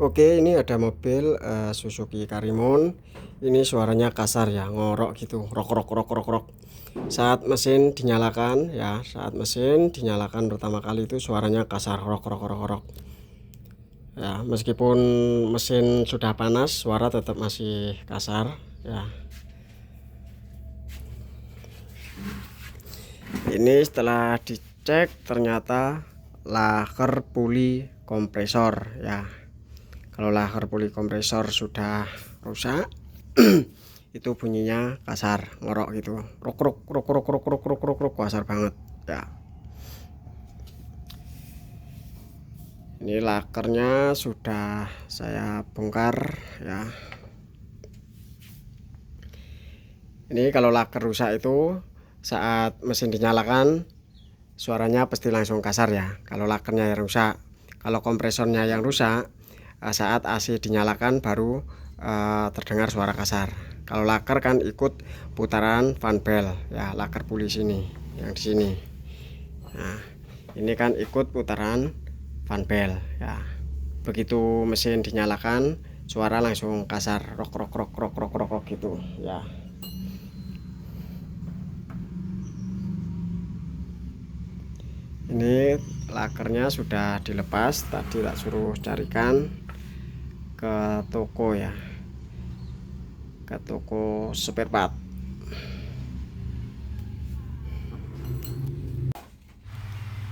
Oke, ini ada mobil Suzuki Karimun. Ini suaranya kasar ya, ngorok gitu, rok rok rok rok rok. Saat mesin dinyalakan ya, saat mesin dinyalakan pertama kali itu suaranya kasar, rok rok rok rok. Ya, meskipun mesin sudah panas, suara tetap masih kasar ya. Ini setelah dicek ternyata laker puli kompresor ya. Kalau laker puli kompresor sudah rusak itu bunyinya kasar, ngorok gitu, rok rok rok rok rok rok rok rok rok, kasar banget ya. Ini lakernya sudah saya bongkar ya. Ini kalau laker rusak itu saat mesin dinyalakan suaranya pasti langsung kasar ya, kalau lakernya yang rusak. Kalau kompresornya yang rusak, saat AC dinyalakan baru terdengar suara kasar. Kalau laker kan ikut putaran fan bell ya, laker puli sini yang di sini. Nah, ini kan ikut putaran fan bell ya. Begitu mesin dinyalakan, suara langsung kasar, rok rok rok rok rok rok, rok gitu ya. Ini lakernya sudah dilepas, tadi tak suruh carikan ke toko ya, ke toko spare part.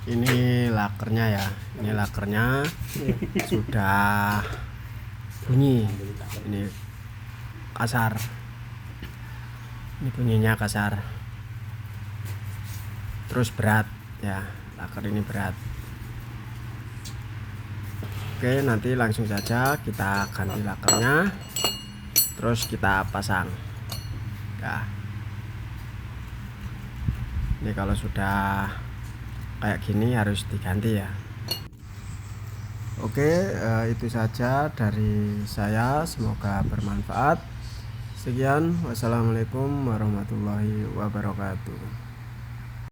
Ini lakernya ya, ini lakernya sudah bunyi, ini kasar, ini bunyinya kasar, terus berat ya, laker ini berat. Oke, nanti langsung saja kita ganti lakernya, terus kita pasang ya. Ini kalau sudah kayak gini harus diganti ya. Oke, itu saja dari saya, semoga bermanfaat. Sekian, wassalamualaikum warahmatullahi wabarakatuh.